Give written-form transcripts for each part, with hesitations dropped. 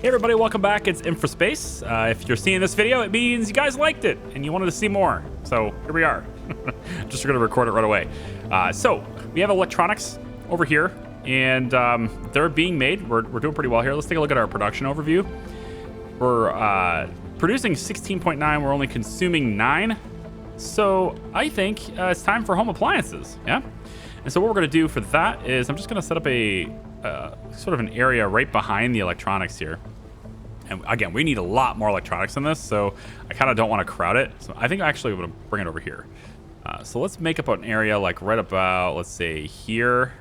Hey everybody, welcome back. It's Infraspace. If you're seeing this video, it means you guys liked it and you wanted to see more. So here we are. Just going to record it right away. So we have electronics over here, and they're being made. We're doing pretty well here. Let's take a look at our production overview. We're producing 16.9. We're only consuming 9. So I think it's time for home appliances. Yeah. And so what we're going to do for that is I'm just going to set up a sort of an area right behind the electronics here. And again, we need a lot more electronics in this, so I kind of don't want to crowd it. So I think actually I'm going to bring it over here. So let's make up an area like right about, let's say here.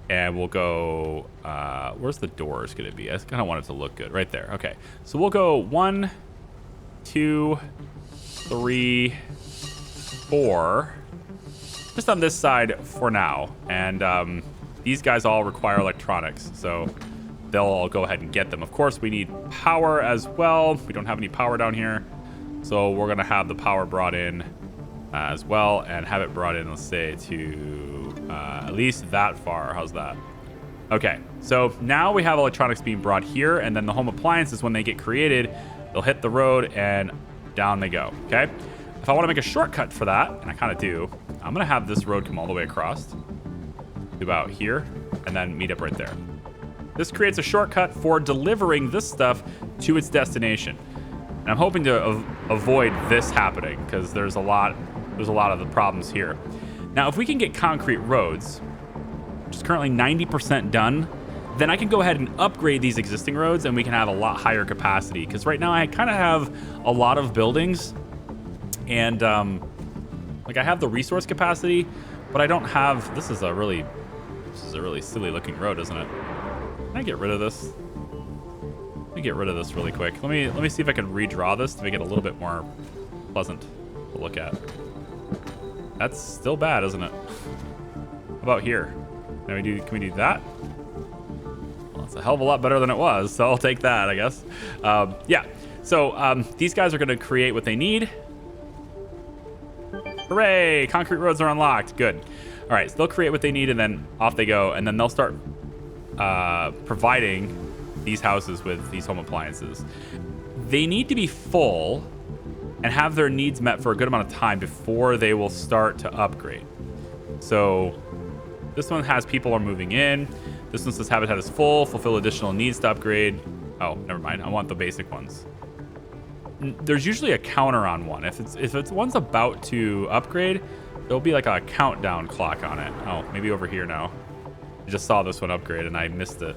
And we'll go, where's the doors going to be? I just kind of want it to look good right there. Okay, so we'll go 1, 2, 3, 4. Just on this side for now. And these guys all require electronics, so they'll all go ahead and get them. Of course, we need power as well. We don't have any power down here, so we're gonna have the power brought in as well, and have it brought in, let's say, to at least that far. How's that? Okay, so now we have electronics being brought here, and then the home appliances, when they get created, they'll hit the road and down they go. Okay, if I want to make a shortcut for that, and I kind of do, I'm gonna have this road come all the way across to about here and then meet up right there. This creates a shortcut for delivering this stuff to its destination. And I'm hoping to avoid this happening because there's a lot of the problems here. Now, if we can get concrete roads, which is currently 90% done, then I can go ahead and upgrade these existing roads and we can have a lot higher capacity. Because right now I kind of have a lot of buildings and like I have the resource capacity, but I don't have, this is a really silly looking road, isn't it? Can I get rid of this? Let me get rid of this really quick. Let me see if I can redraw this to make it a little bit more pleasant to look at. That's still bad, isn't it? How about here? Can we do that? Well, it's a hell of a lot better than it was, so I'll take that, I guess. Yeah. So these guys are going to create what they need. Hooray! Concrete roads are unlocked. Good. All right, so they'll create what they need, and then off they go, and then they'll start providing these houses with these home appliances. They need to be full and have their needs met for a good amount of time before they will start to upgrade. So this one has people are moving in. This one says habitat is full, fulfill additional needs to upgrade. Oh, never mind. I want the basic ones. There's usually a counter on one. If it's one's about to upgrade, there'll be like a countdown clock on it. Oh, maybe over here now. I just saw this one upgrade and I missed it.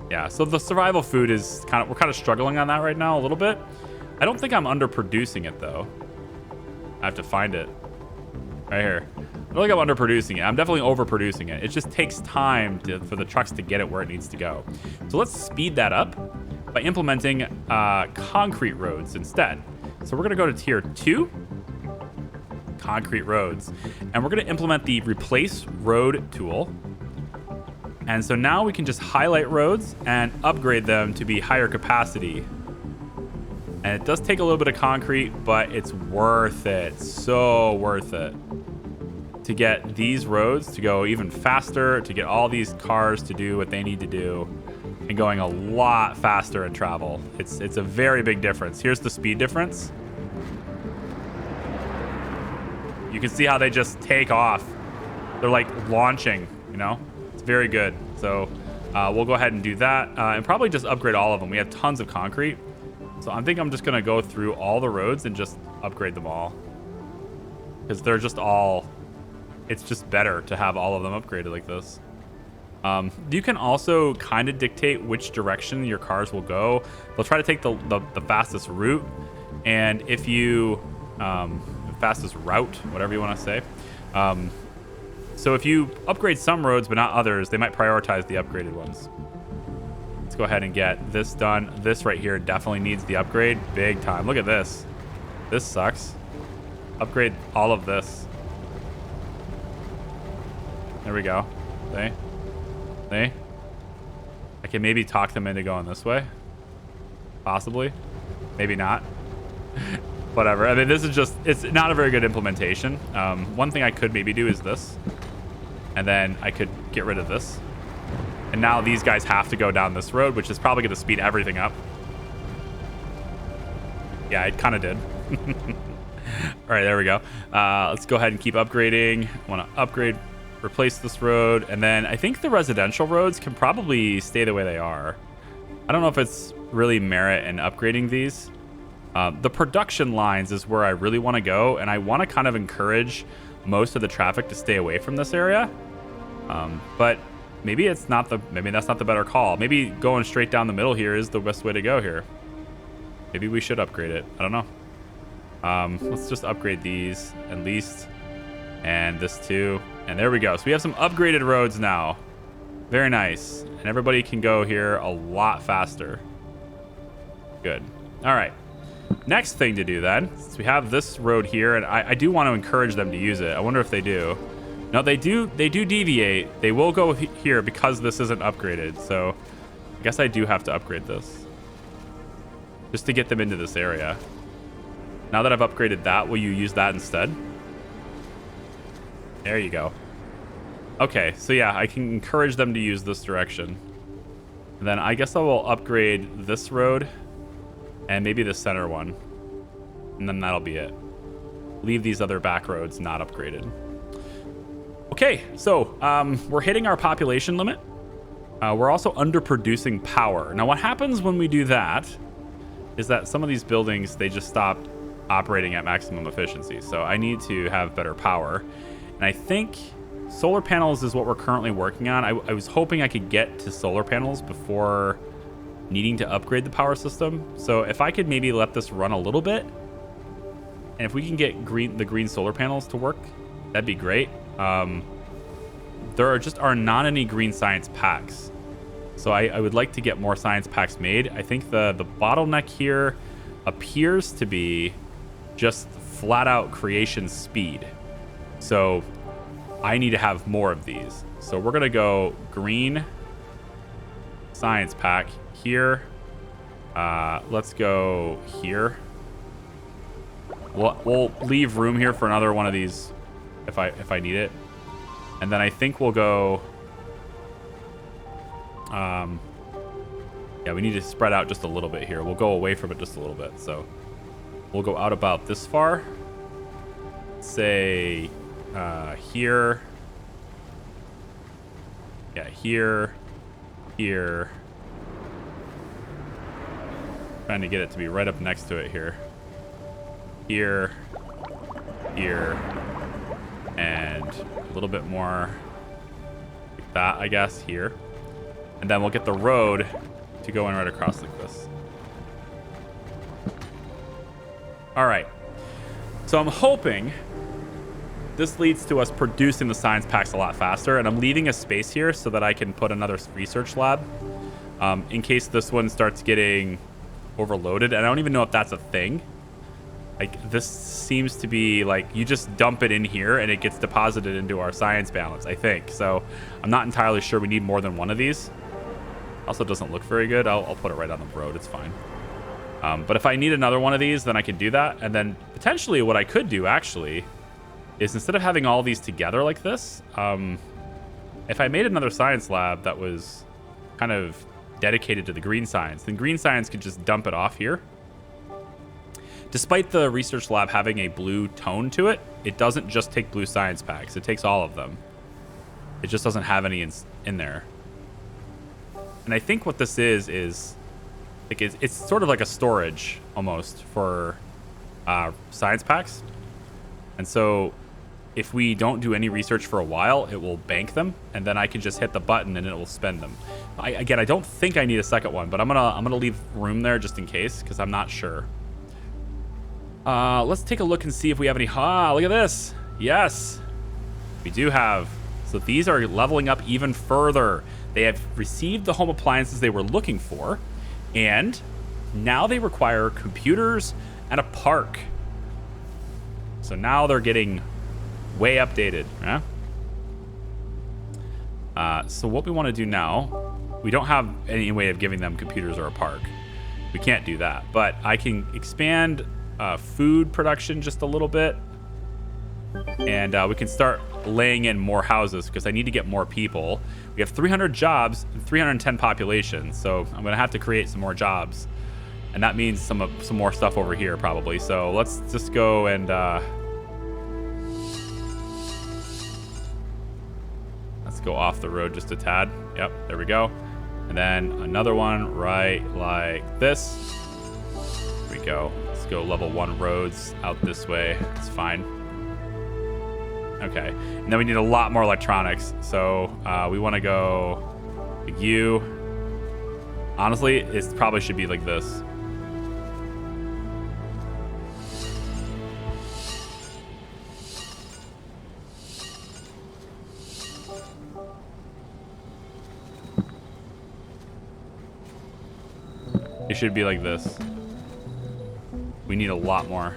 Yeah, so the survival food is we're kind of struggling on that right now a little bit. I don't think I'm underproducing it though. I have to find it. Right here. I don't think I'm underproducing it. I'm definitely overproducing it. It just takes time for the trucks to get it where it needs to go. So let's speed that up by implementing concrete roads instead. So we're gonna go to tier 2. Concrete roads, and we're going to implement the replace road tool. And so now we can just highlight roads and upgrade them to be higher capacity. And it does take a little bit of concrete, but it's worth it. So worth it to get these roads to go even faster, to get all these cars to do what they need to do, and going a lot faster in travel. It's a very big difference. Here's the speed difference. You can see how they just take off. They're like launching, you know? It's very good. So we'll go ahead and do that and probably just upgrade all of them. We have tons of concrete. So I think I'm just going to go through all the roads and just upgrade them all. Because they're just all, it's just better to have all of them upgraded like this. You can also kind of dictate which direction your cars will go. They'll try to take the fastest route. And if you... fastest route, whatever you want to say. So if you upgrade some roads but not others, they might prioritize the upgraded ones. Let's go ahead and get this done. This right here definitely needs the upgrade big time. Look at this. This sucks. Upgrade all of this. There we go. See? I can maybe talk them into going this way. Possibly. Maybe not. Whatever. I mean, this is just, it's not a very good implementation. One thing I could maybe do is this. And then I could get rid of this. And now these guys have to go down this road, which is probably going to speed everything up. Yeah, it kind of did. All right, there we go. Let's go ahead and keep upgrading. I want to upgrade, replace this road. And then I think the residential roads can probably stay the way they are. I don't know if it's really merit in upgrading these. The production lines is where I really want to go. And I want to kind of encourage most of the traffic to stay away from this area. But maybe that's not the better call. Maybe going straight down the middle here is the best way to go here. Maybe we should upgrade it. I don't know. Let's just upgrade these at least. And this too. And there we go. So we have some upgraded roads now. Very nice. And everybody can go here a lot faster. Good. All right. Next thing to do then, since we have this road here, and I do want to encourage them to use it. I wonder if they do. No, they do deviate. They will go here because this isn't upgraded. So I guess I do have to upgrade this just to get them into this area. Now that I've upgraded that, will you use that instead? There you go. Okay, so yeah, I can encourage them to use this direction. And then I guess I will upgrade this road and maybe the center one. And then that'll be it. Leave these other back roads not upgraded. Okay, so we're hitting our population limit. We're also underproducing power. Now, what happens when we do that is that some of these buildings, they just stop operating at maximum efficiency. So I need to have better power. And I think solar panels is what we're currently working on. I was hoping I could get to solar panels before needing to upgrade the power system. So if I could maybe let this run a little bit, and if we can get the green solar panels to work, that'd be great. There are not any green science packs. So I would like to get more science packs made. I think the bottleneck here appears to be just flat out creation speed. So I need to have more of these. So we're going to go green science pack here. Let's go here. We'll leave room here for another one of these if I need it. And then I think we'll go... yeah, we need to spread out just a little bit here. We'll go away from it just a little bit. So we'll go out about this far. Say here. Yeah, here. Here. Trying to get it to be right up next to it here. Here. Here. And a little bit more like that, I guess, here. And then we'll get the road to go in right across like this. All right. So I'm hoping this leads to us producing the science packs a lot faster. And I'm leaving a space here so that I can put another research lab in case this one starts getting overloaded. And I don't even know if that's a thing. Like, this seems to be like you just dump it in here and it gets deposited into our science balance, I think. So I'm not entirely sure we need more than one of these. Also doesn't look very good. I'll put it right on the road. It's fine. But if I need another one of these, then I can do that. And then potentially what I could do actually is instead of having all these together like this, if I made another science lab that was kind of dedicated to the green science, then green science could just dump it off here. Despite the research lab having a blue tone to it, it doesn't just take blue science packs. It takes all of them. It just doesn't have any in there. And I think what this is like it's sort of like a storage almost for science packs. And so if we don't do any research for a while, it will bank them, and then I can just hit the button and it will spend them. Again, I don't think I need a second one, but I'm gonna leave room there just in case because I'm not sure. Let's take a look and see if we have any. Look at this. Yes, we do have. So these are leveling up even further. They have received the home appliances they were looking for, and now they require computers and a park. So now they're getting way updated. Yeah? So what we want to do now, we don't have any way of giving them computers or a park. We can't do that, but I can expand food production just a little bit, and we can start laying in more houses because I need to get more people. We have 300 jobs and 310 population, so I'm gonna have to create some more jobs, and that means some more stuff over here probably. So let's just go and let's go off the road just a tad. Yep, there we go. And then another one right like this. Here we go. Let's go level 1 roads out this way. It's fine. Okay, and then we need a lot more electronics. So we want to go like you. Honestly, it probably should be like this. It should be like this. We need a lot more.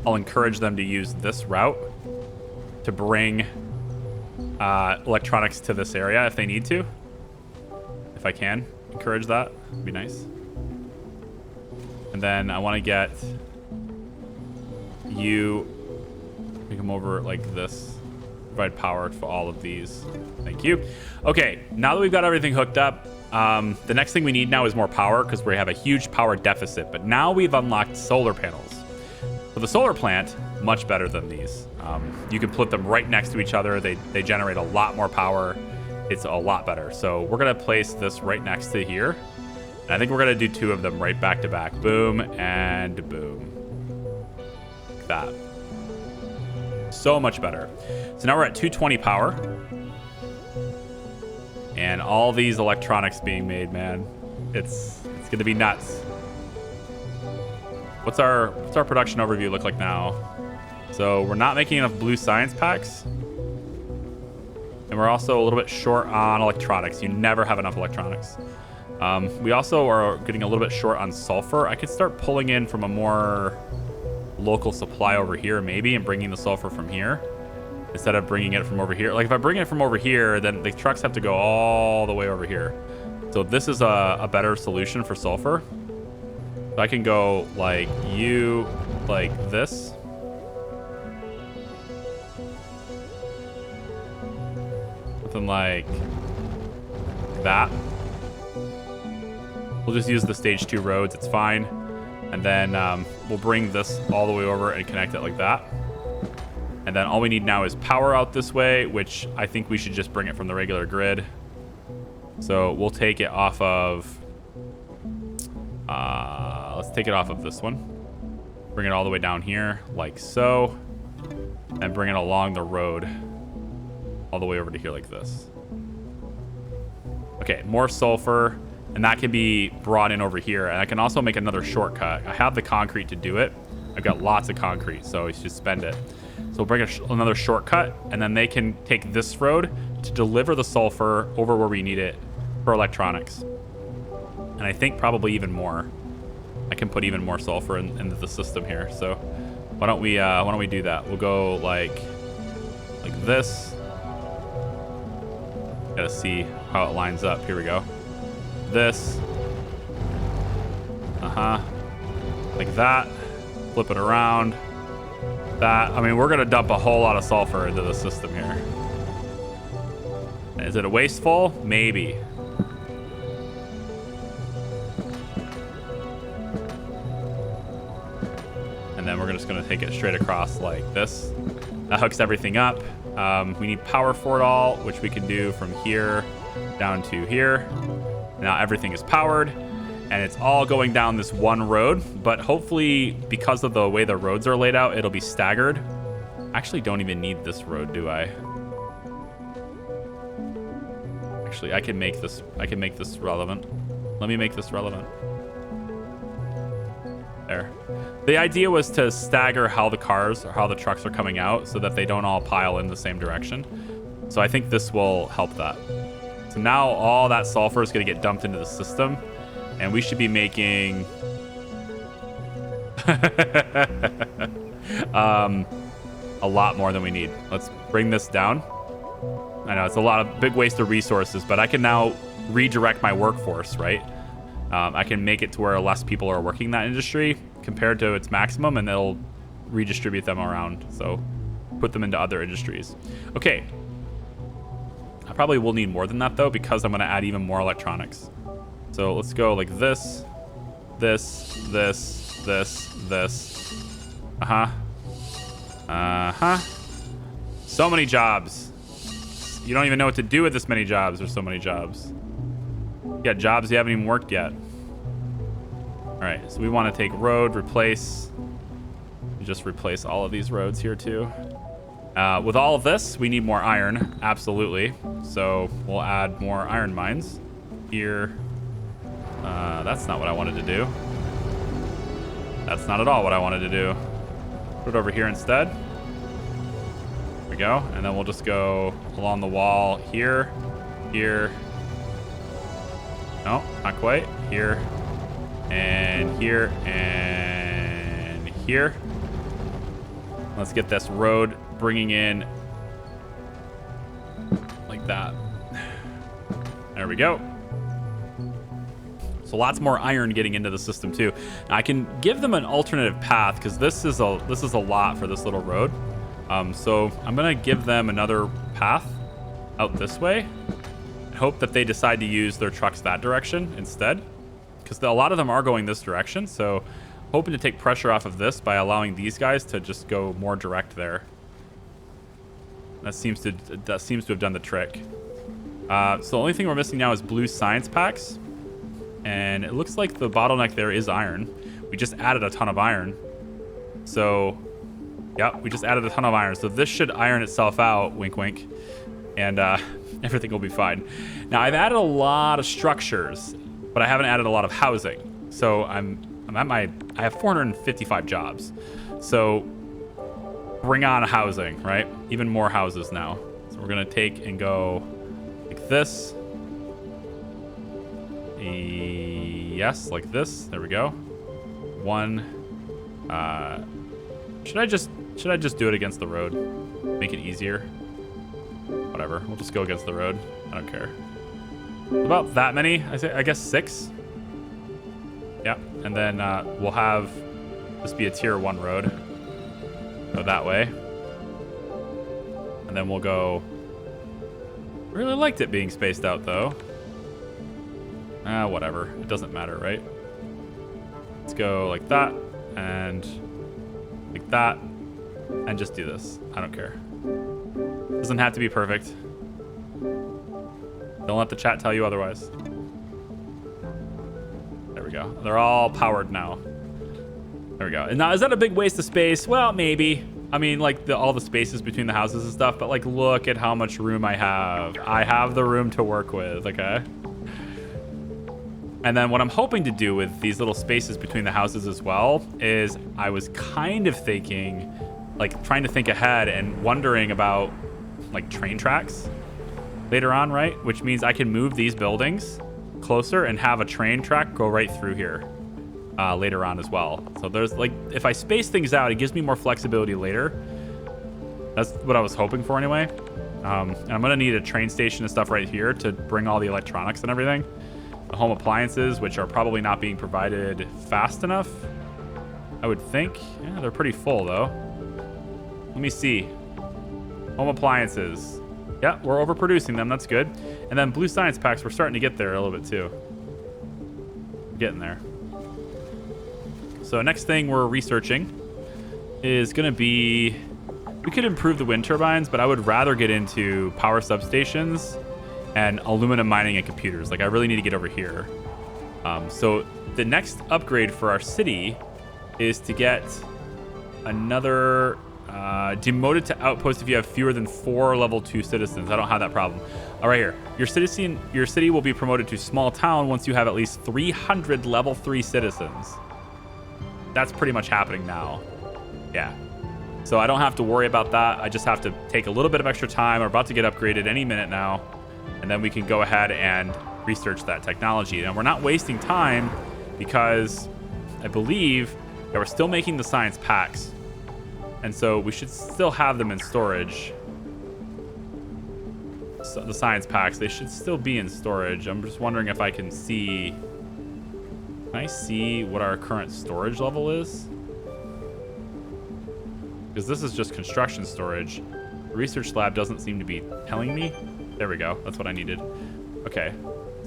I'll encourage them to use this route to bring electronics to this area if they need to. If I can encourage that, it'd be nice. And then I want to get you, bring them over like this. Provide power for all of these. Thank you. Okay, now that we've got everything hooked up, the next thing we need now is more power because we have a huge power deficit. But now we've unlocked solar panels. For the solar plant, much better than these. You can put them right next to each other. They generate a lot more power. It's a lot better. So we're gonna place this right next to here. And I think we're gonna do 2 of them right back to back. Boom and boom. Like that. So much better. So now we're at 220 power. And all these electronics being made, man. It's gonna be nuts. What's our production overview look like now? So we're not making enough blue science packs. And we're also a little bit short on electronics. You never have enough electronics. We also are getting a little bit short on sulfur. I could start pulling in from a more local supply over here maybe and bringing the sulfur from here instead of bringing it from over here. Like if I bring it from over here, then the trucks have to go all the way over here. So this is a better solution for sulfur. So I can go like you, like this. Something like that. We'll just use the stage 2 roads, it's fine. And then we'll bring this all the way over and connect it like that. And then all we need now is power out this way, which I think we should just bring it from the regular grid. So we'll take it off of... let's take it off of this one. Bring it all the way down here, like so. And bring it along the road. All the way over to here like this. Okay, more sulfur. And that can be brought in over here. And I can also make another shortcut. I have the concrete to do it. I've got lots of concrete, so we should spend it. So we'll bring another shortcut, and then they can take this road to deliver the sulfur over where we need it for electronics. And I think probably even more. I can put even more sulfur into the system here. So why don't we do that? We'll go like this. Gotta see how it lines up. Here we go. This. Like that. Flip it around. That. I mean, we're gonna dump a whole lot of sulfur into the system here. Is it a wasteful? Maybe. And then we're just gonna take it straight across like this. That hooks everything up. We need power for it all, which we can do from here down to here. Now everything is powered, and it's all going down this one road, but hopefully because of the way the roads are laid out, it'll be staggered. I actually don't even need this road, do I? Actually, I can make this relevant. Let me make this relevant. There. The idea was to stagger how the cars or how the trucks are coming out so that they don't all pile in the same direction. So I think this will help that. So now all that sulfur is going to get dumped into the system, and we should be making a lot more than we need. Let's bring this down. I know it's a big waste of resources, but I can now redirect my workforce, right? I can make it to where less people are working that industry compared to its maximum, and it'll redistribute them around. So put them into other industries. Okay. I probably will need more than that, though, because I'm going to add even more electronics. So let's go like this, this, this, this, this. So many jobs. You don't even know what to do with this many jobs. There's so many jobs. You got jobs you haven't even worked yet. All right, so we want to take road, replace. Just replace all of these roads here too. With all of this, we need more iron, absolutely. So we'll add more iron mines here. That's not what I wanted to do. That's not at all what I wanted to do. Put it over here instead. There we go. And then we'll just go along the wall here, here. No, not quite. Here, and here, and here. Let's get this road bringing in like that. There we go. So lots more iron getting into the system too. Now I can give them an alternative path because this is a lot for this little road. So I'm gonna give them another path out this way. I hope that they decide to use their trucks that direction instead, because a lot of them are going this direction. So hoping to take pressure off of this by allowing these guys to just go more direct there. That seems to have done the trick. So the only thing we're missing now is blue science packs. And it looks like the bottleneck there is iron. We just added a ton of iron. So, yeah, we just added a ton of iron. So this should iron itself out, wink, wink. And everything will be fine. Now, I've added a lot of structures, but I haven't added a lot of housing. So I have 455 jobs. So bring on housing, right? Even more houses now. So we're gonna take and go like this. Yes, like this. There we go. One. Should I just do it against the road? Make it easier. Whatever. We'll just go against the road. I don't care. About that many. I guess 6. Yeah, and then we'll have this be a tier 1 road. Go that way. And then we'll go... Really liked it being spaced out, though. Whatever. It doesn't matter, right? Let's go like that, and like that, and just do this. I don't care. Doesn't have to be perfect. Don't let the chat tell you otherwise. There we go. They're all powered now. There we go. And now, is that a big waste of space? Well, maybe. I mean, like all the spaces between the houses and stuff, but like, look at how much room I have. I have the room to work with, okay? And then what I'm hoping to do with these little spaces between the houses as well is I was kind of thinking, like trying to think ahead and wondering about like train tracks later on, right? Which means I can move these buildings closer and have a train track go right through here later on as well. So there's like, if I space things out, it gives me more flexibility later. That's what I was hoping for anyway. And I'm gonna need a train station and stuff right here to bring all the electronics and everything. The home appliances, which are probably not being provided fast enough, I would think. Yeah, they're pretty full though. Let me see. Home appliances. Yeah, we're overproducing them. That's good. And then blue science packs, we're starting to get there a little bit too. We're getting there. So next thing we're researching is going to be, we could improve the wind turbines, but I would rather get into power substations and aluminum mining and computers. Like I really need to get over here. So the next upgrade for our city is to get another demoted to outpost if you have fewer than 4 level 2 citizens. I don't have that problem. All right, here. Your city will be promoted to small town once you have at least 300 level 3 citizens. That's pretty much happening now. Yeah. So I don't have to worry about that. I just have to take a little bit of extra time. We're about to get upgraded any minute now. And then we can go ahead and research that technology. And we're not wasting time because I believe that we're still making the science packs. And so we should still have them in storage. So the science packs, they should still be in storage. I'm just wondering if I can see Can I see what our current storage level is? Because this is just construction storage. The research lab doesn't seem to be telling me. There we go. That's what I needed. Okay.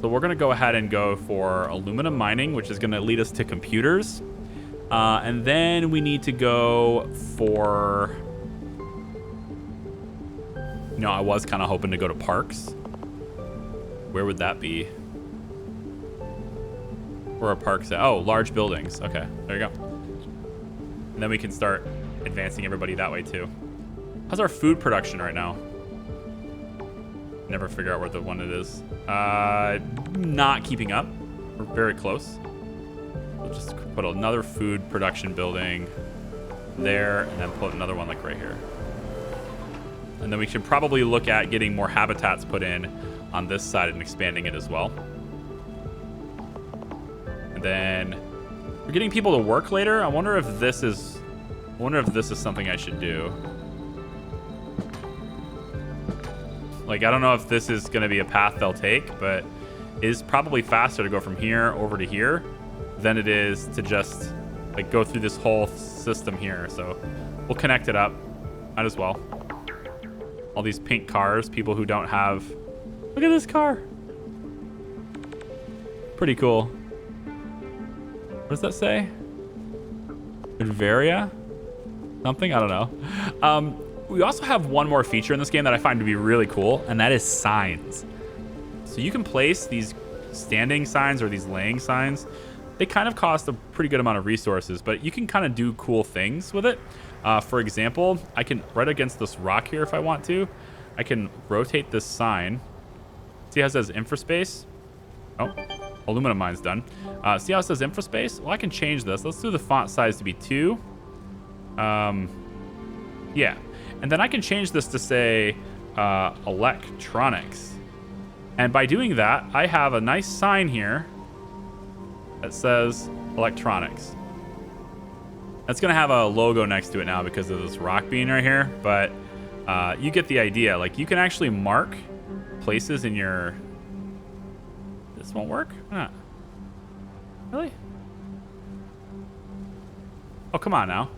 So we're going to go ahead and go for aluminum mining, which is going to lead us to computers. And then we need to go for... You know, I was kind of hoping to go to parks. Where would that be? Where are parks at? Oh, large buildings. Okay, there you go. And then we can start advancing everybody that way too. How's our food production right now? Never figure out where the one it is. Not keeping up. We're very close. We'll just put another food production building there, and then put another one like right here. And then we should probably look at getting more habitats put in on this side and expanding it as well. And then we're getting people to work later. I wonder if this is something I should do. Like, I don't know if this is going to be a path they'll take, but it is probably faster to go from here over to here than it is to just like go through this whole system here. So we'll connect it up. Might as well. All these pink cars, people who don't have... Look at this car. Pretty cool. What does that say? Varia? Something? I don't know. We also have one more feature in this game that I find to be really cool, and that is signs. So you can place these standing signs or these laying signs. They kind of cost a pretty good amount of resources, but you can kind of do cool things with it. For example, I can, right against this rock here if I want to, I can rotate this sign. See how it says Infraspace? Oh, aluminum mine's done. See how it says Infraspace? Well, I can change this. Let's do the font size to be 2. Yeah. And then I can change this to say electronics. And by doing that, I have a nice sign here that says electronics. That's going to have a logo next to it now because of this rock being right here. But you get the idea. Like, you can actually mark places in your... This won't work? Huh. Really? Oh, come on now.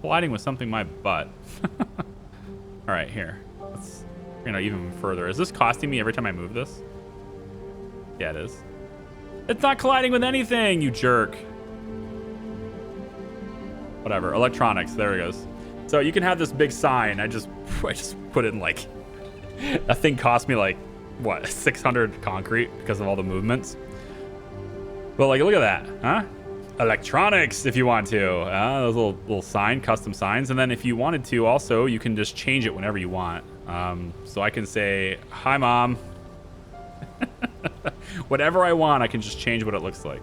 Colliding with something my butt. All right, here. Let's, even further. Is this costing me every time I move this? Yeah, it is. It's not colliding with anything, you jerk. Whatever. Electronics. There it goes. So you can have this big sign. I just put it in like... That thing cost me like, what, 600 concrete because of all the movements. But like, look at that, huh? Electronics, if you want to. Those little sign, custom signs. And then if you wanted to also, you can just change it whenever you want. So I can say, hi, Mom. Whatever I want, I can just change what it looks like.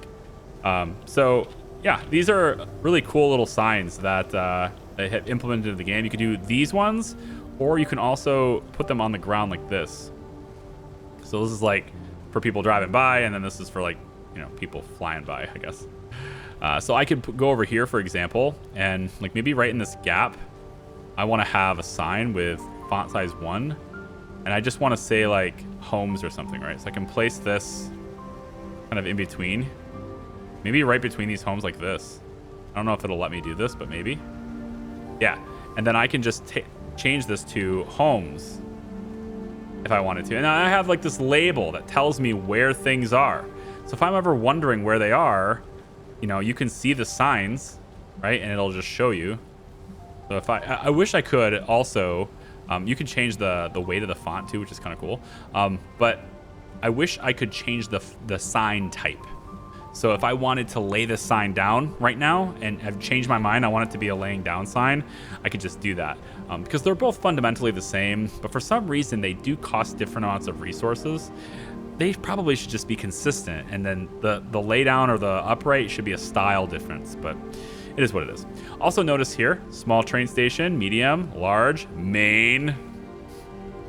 So yeah, these are really cool little signs that they have implemented in the game. You can do these ones, or you can also put them on the ground like this. So this is like for people driving by, and then this is for like, people flying by, I guess. So I could go over here, for example, and like maybe right in this gap, I want to have a sign with font size 1, and I just want to say like homes or something, right? So I can place this kind of in between, maybe right between these homes like this. I don't know if it'll let me do this, but maybe. Yeah, and then I can just change this to homes if I wanted to. And I have like this label that tells me where things are. So if I'm ever wondering where they are, you can see the signs, right? And it'll just show you. So if I wish I could also, you can change the weight of the font too, which is kind of cool. But I wish I could change the sign type. So if I wanted to lay this sign down right now and have changed my mind, I want it to be a laying down sign, I could just do that. Because they're both fundamentally the same, but for some reason they do cost different amounts of resources. They probably should just be consistent, and then the lay down or the upright should be a style difference, but it is what it is. Also notice here, small train station, medium, large, main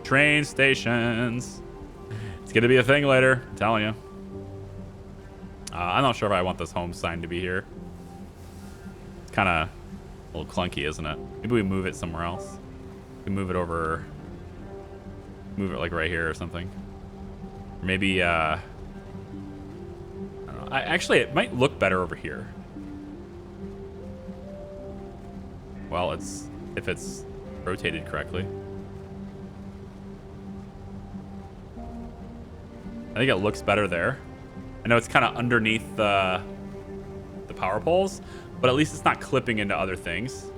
train stations. It's gonna be a thing later, I'm telling you. I'm not sure if I want this home sign to be here. It's kind of a little clunky, isn't it? Maybe we move it somewhere else. We can move it over, move it like right here or something. Maybe, I don't know, Actually, it might look better over here. Well, if it's rotated correctly. I think it looks better there. I know it's kind of underneath the power poles, but at least it's not clipping into other things.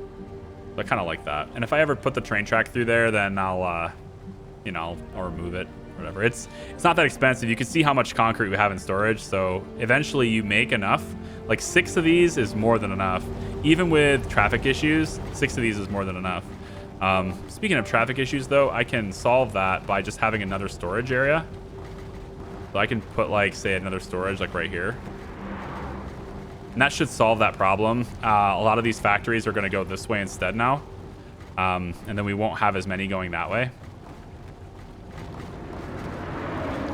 So I kind of like that. And if I ever put the train track through there, then I'll, you know, I'll remove it, whatever. It's not that expensive. You can see how much concrete we have in storage. So eventually you make enough. Like 6 of these is more than enough. Even with traffic issues, 6 of these is more than enough. Speaking of traffic issues, though, I can solve that by just having another storage area. So I can put, like, say, another storage, like, right here. And that should solve that problem. A lot of these factories are going to go this way instead now. And then we won't have as many going that way.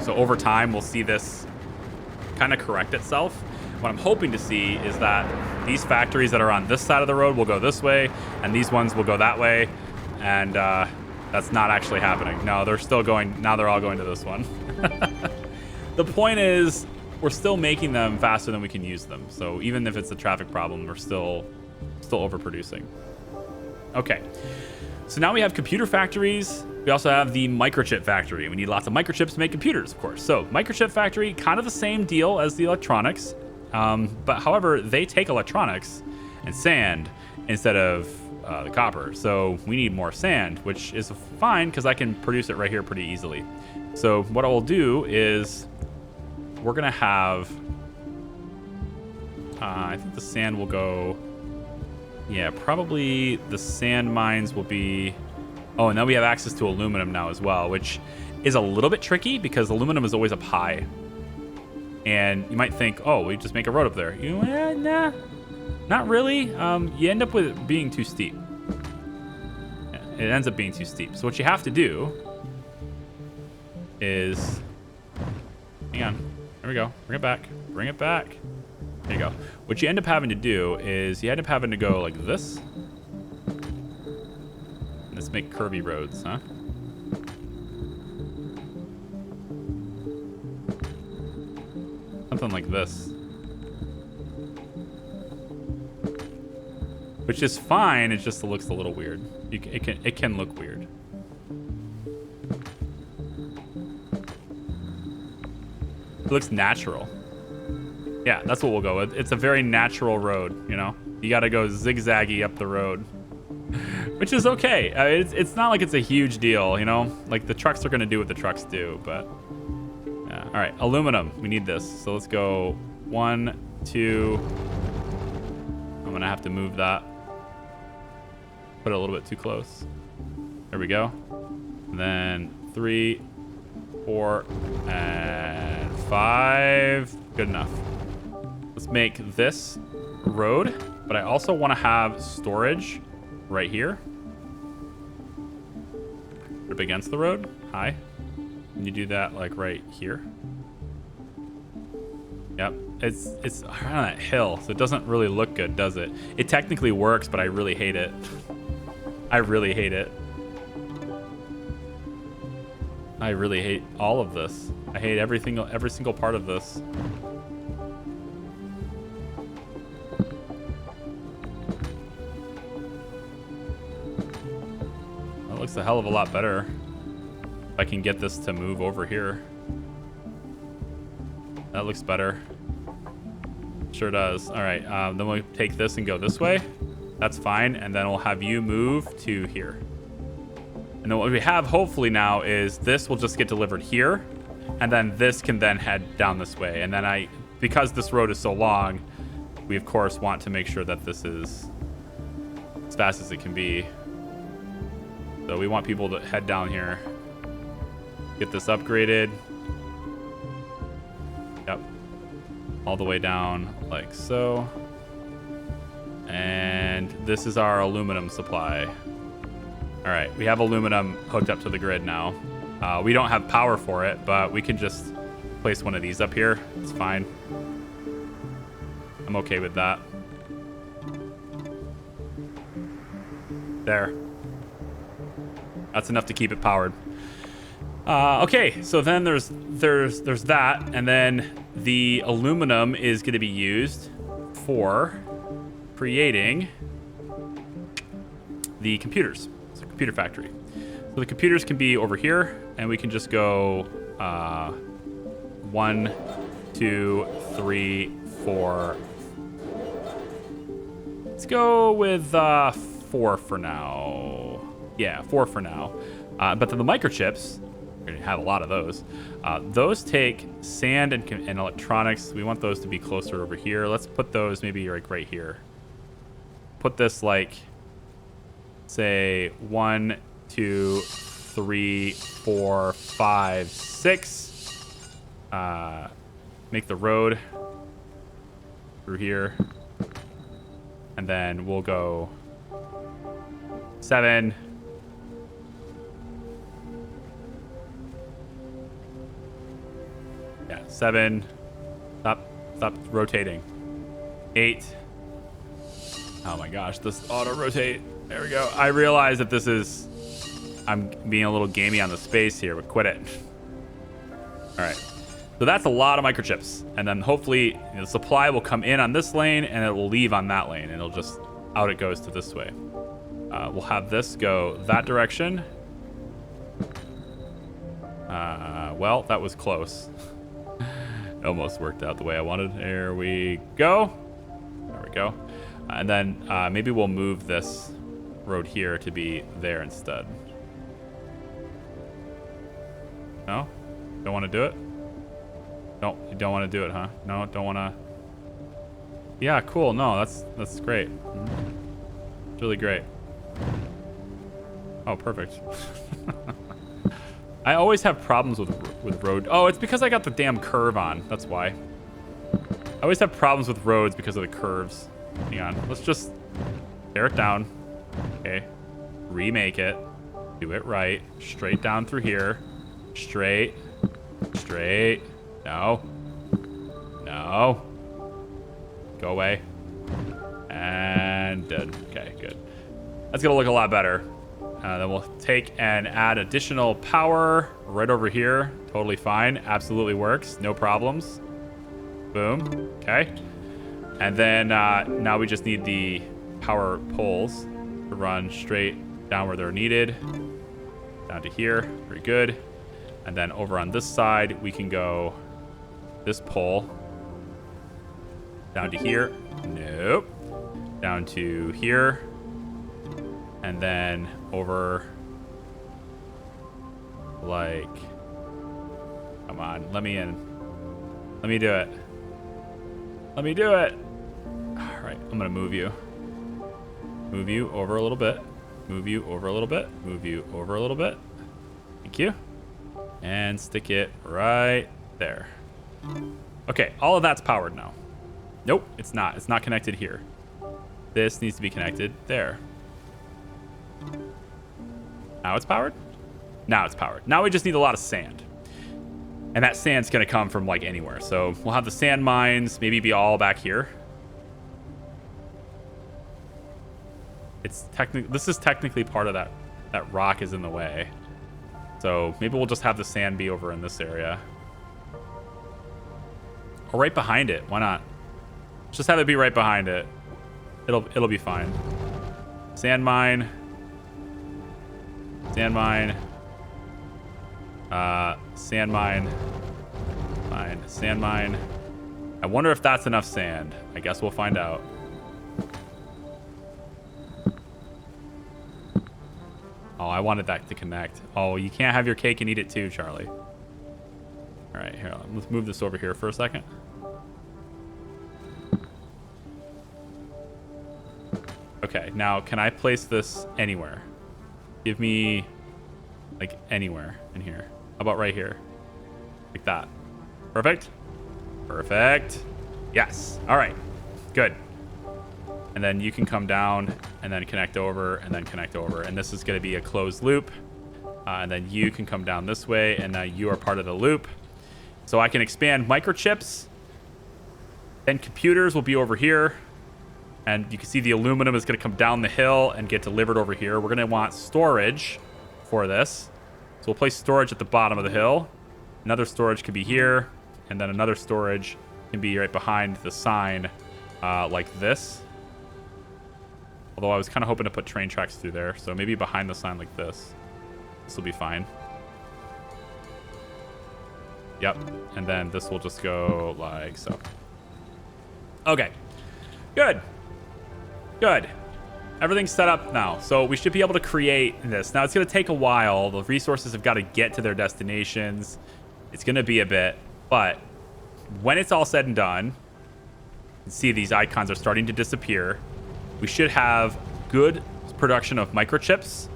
So over time, we'll see this kind of correct itself. What I'm hoping to see is that these factories that are on this side of the road will go this way, and these ones will go that way. And that's not actually happening. No, they're still going. Now they're all going to this one. The point is, we're still making them faster than we can use them. So even if it's a traffic problem, we're still overproducing. Okay. So now we have computer factories. We also have the microchip factory. We need lots of microchips to make computers, of course. So microchip factory, kind of the same deal as the electronics. But however, they take electronics and sand instead of the copper. So we need more sand, which is fine because I can produce it right here pretty easily. So what I will do is we're going to have, I think the sand will go, yeah, probably the sand mines will be, oh, and then we have access to aluminum now as well, which is a little bit tricky because aluminum is always up high. And you might think, oh, we just make a road up there. You know, nah, not really. You end up with it being too steep. It ends up being too steep. So what you have to do is, hang on, there we go. Bring it back. Bring it back. There you go. What you end up having to do is you end up having to go like this. Let's make curvy roads, huh? Something like this. Which is fine, it just looks a little weird. It can look weird. It looks natural. Yeah, that's what we'll go with. It's a very natural road, you know? You gotta go zigzaggy up the road. Which is okay. It's not like it's a huge deal, you know? Like, the trucks are gonna do what the trucks do, but... yeah. All right, aluminum. We need this. So let's go 1, 2... I'm gonna have to move that. Put it a little bit too close. There we go. And then 3, 4, and 5. Good enough. Let's make this road, but I also want to have storage right here. Up against the road. Hi. Can you do that like right here? Yep. It's on that hill, so it doesn't really look good, does it? It technically works, but I really hate it. I really hate it. I really hate all of this. I hate every single part of this. That looks a hell of a lot better. If I can get this to move over here. That looks better. Sure does. All right, then we'll take this and go this way. That's fine, and then we'll have you move to here. And then what we have hopefully now is this will just get delivered here, and then this can then head down this way. And then because this road is so long, we of course want to make sure that this is as fast as it can be. So we want people to head down here, get this upgraded. Yep. All the way down like so. And this is our aluminum supply. All right, we have aluminum hooked up to the grid now. We don't have power for it, but we can just place one of these up here. It's fine. I'm okay with that. There. That's enough to keep it powered. Okay, so then there's that, and then the aluminum is going to be used for creating the computers. It's a computer factory. So the computers can be over here, and we can just go 1, 2, 3, 4. Let's go with 4 for now. Yeah, 4 for now. But then the microchips, we're going to have a lot of those. Those take sand and electronics. We want those to be closer over here. Let's put those maybe like right here. Put this like, say, 1, 2, 3, 4, 5, 6. Make the road through here. And then we'll go 7. Yeah, 7. Stop rotating. 8. Oh my gosh, this auto rotate. There we go. I realize that this is, I'm being a little gamey on the space here, but quit it. All right. So that's a lot of microchips. And then hopefully the supply will come in on this lane and it will leave on that lane. And it'll just, out it goes to this way. We'll have this go that direction. Well, that was close. It almost worked out the way I wanted. There we go. There we go. And then maybe we'll move this road here to be there instead. No? Don't want to do it? No, you don't want to do it, huh? No, don't want to. Yeah, cool. No, that's great. It's really great. Oh, perfect. I always have problems with road. Oh, it's because I got the damn curve on. That's why. I always have problems with roads because of the curves. Hang on. Let's just tear it down. Okay. Remake it. Do it right. Straight down through here. Straight. Straight. No. No. Go away. And dead. Okay, good. That's going to look a lot better. Then we'll take and add additional power right over here. Totally fine. Absolutely works. No problems. Boom. Okay. And then now we just need the power poles to run straight down where they're needed. Down to here. Very good. And then over on this side, we can go this pole down to here. Nope. Down to here. And then over like, come on, let me in. Let me do it. Let me do it. All right, I'm gonna move you. Move you over a little bit. Move you over a little bit. Move you over a little bit. Thank you. And stick it right there. Okay, all of that's powered now. Nope, it's not. It's not connected here. This needs to be connected there. Now it's powered? Now it's powered. Now we just need a lot of sand. And that sand's going to come from like anywhere. So we'll have the sand mines maybe be all back here. This is technically part of that rock is in the way. So maybe we'll just have the sand be over in this area. Or right behind it. Why not? Just have it be right behind it. It'll be fine. Sand mine. Sand mine. Sand mine. Fine. Sand mine. I wonder if that's enough sand. I guess we'll find out. Oh, I wanted that to connect. Oh, you can't have your cake and eat it too, Charlie. All right, here. Let's move this over here for a second. Okay, now can I place this anywhere? Give me, like, anywhere in here. How about right here? Like that. Perfect? Perfect. Yes. All right. Good. And then you can come down and then connect over and then connect over. And this is going to be a closed loop. And then you can come down this way and now you are part of the loop. So I can expand microchips. Then computers will be over here. And you can see the aluminum is going to come down the hill and get delivered over here. We're going to want storage for this. So we'll place storage at the bottom of the hill. Another storage could be here. And then another storage can be right behind the sign like this. Although I was kind of hoping to put train tracks through there. So maybe behind the sign like this. This will be fine. Yep. And then this will just go like so. Okay. Good. Good. Everything's set up now. So we should be able to create this. Now, it's going to take a while. The resources have got to get to their destinations. It's going to be a bit. But when it's all said and done, you can see these icons are starting to disappear. We should have good production of microchips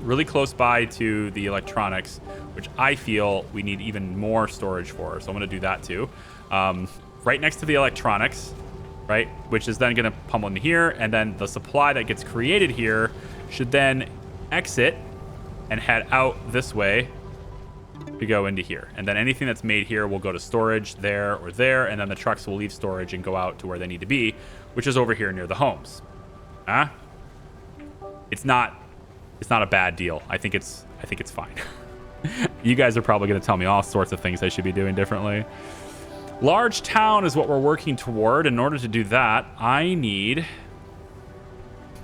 really close by to the electronics, which I feel we need even more storage for. So I'm going to do that too. Right next to the electronics, right, which is then going to pummel into here. And then the supply that gets created here should then exit and head out this way to go into here. And then anything that's made here will go to storage there or there. And then the trucks will leave storage and go out to where they need to be, which is over here near the homes. It's not a bad deal. I think it's fine. You guys are probably going to tell me all sorts of things I should be doing differently. Large town is what we're working toward. In order to do that, I need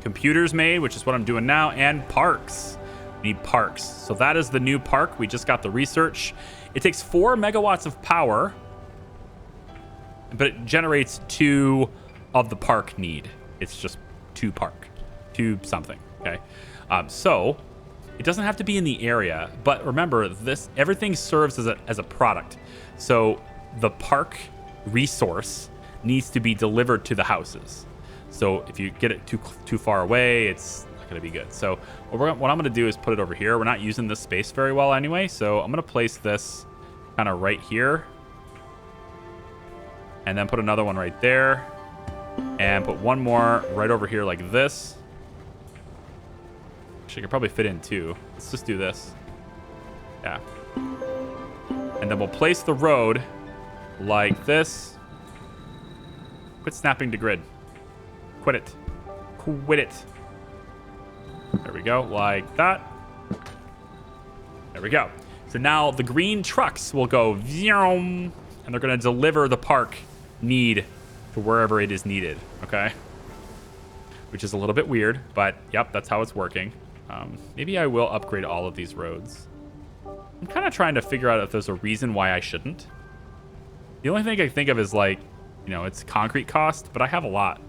computers made, which is what I'm doing now, and parks. We need parks. So that is the new park. We just got the research. It takes 4 megawatts of power, but it generates 2 of the park need. It's just 2 something. Okay. So it doesn't have to be in the area, but remember this, everything serves as a product. So the park resource needs to be delivered to the houses. So if you get it too far away, it's not going to be good. So what I'm going to do is put it over here. We're not using this space very well anyway. So I'm going to place this kind of right here and then put another one right there and put one more right over here like this. Actually, I could probably fit in 2. Let's just do this. Yeah. And then we'll place the road like this. Quit snapping to grid. Quit it. Quit it. There we go. Like that. There we go. So now the green trucks will go and they're going to deliver the park need to wherever it is needed. Okay. Which is a little bit weird, but yep, that's how it's working. Maybe I will upgrade all of these roads. I'm kind of trying to figure out if there's a reason why I shouldn't. The only thing I can think of is like, you know, it's concrete cost, but I have a lot.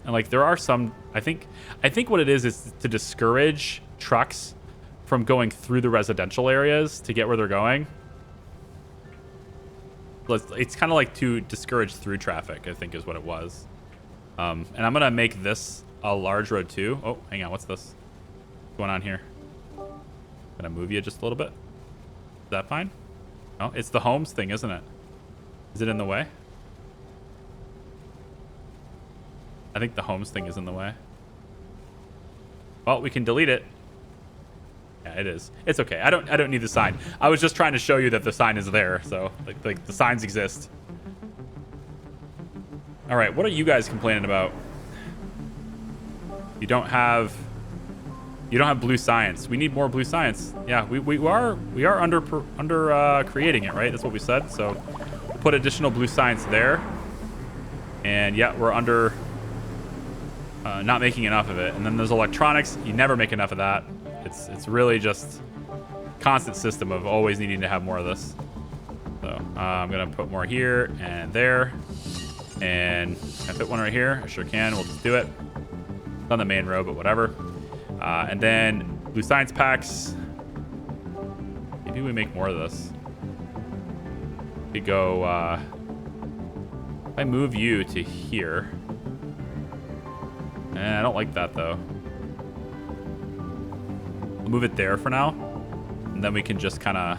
And like there are some, I think what it is to discourage trucks from going through the residential areas to get where they're going. It's kind of like to discourage through traffic, I think is what it was. And I'm going to make this a large road too. Oh, hang on. What's this? What's going on here? Going to move you just a little bit. Is that fine? Oh, it's the homes thing, isn't it? Is it in the way? I think the homes thing is in the way. Well, we can delete it. Yeah, it is. It's okay. I don't need the sign. I was just trying to show you that the sign is there. So like the signs exist. All right, what are you guys complaining about? You don't have blue science. We need more blue science. Yeah, we are under creating it, right? That's what we said. So we'll put additional blue science there. And yeah, we're under not making enough of it. And then there's electronics. You never make enough of that. It's really just constant system of always needing to have more of this. So I'm gonna put more here and there. And can I fit one right here? I sure can. We'll just do it. It's on the main road, but whatever. And then blue science packs. Maybe we make more of this. We go, if I move you to here. I don't like that though. We'll move it there for now. And then we can just kind of,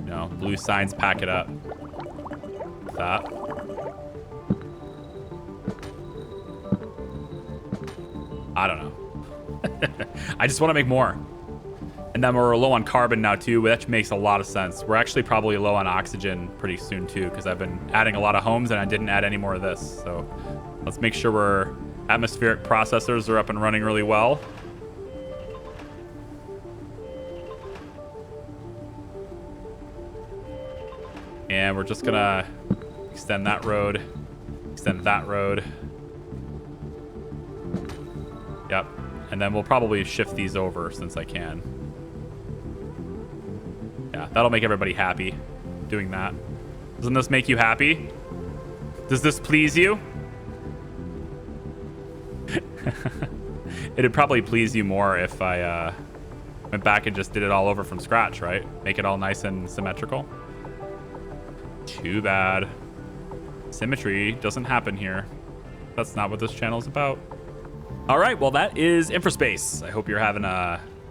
you know, blue signs pack it up. Like that. I don't know. I just want to make more. And then we're low on carbon now too, which makes a lot of sense. We're actually probably low on oxygen pretty soon too, because I've been adding a lot of homes and I didn't add any more of this. So let's make sure our atmospheric processors are up and running really well. And we're just gonna extend that road, extend that road. Yep. And then we'll probably shift these over since I can. Yeah, that'll make everybody happy doing that. Doesn't this make you happy? Does this please you? It'd probably please you more if I went back and just did it all over from scratch, right? Make it all nice and symmetrical. Too bad. Symmetry doesn't happen here. That's not what this channel is about. All right, well, that is Infraspace. I hope you're having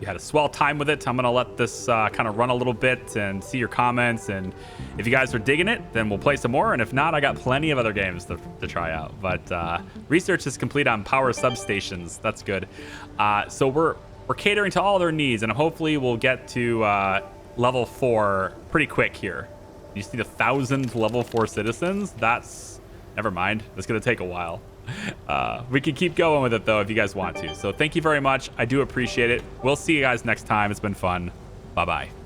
you had a swell time with it. I'm gonna let this kind of run a little bit and see your comments. And if you guys are digging it, then we'll play some more. And if not, I got plenty of other games to try out. But research is complete on power substations. That's good. So we're catering to all their needs, and hopefully we'll get to level 4 pretty quick here. You see the 1,000 level 4 citizens? That's, never mind. It's gonna take a while. We can keep going with it though if you guys want to. So thank you very much. I do appreciate it. We'll see you guys next time. It's been fun. Bye-bye.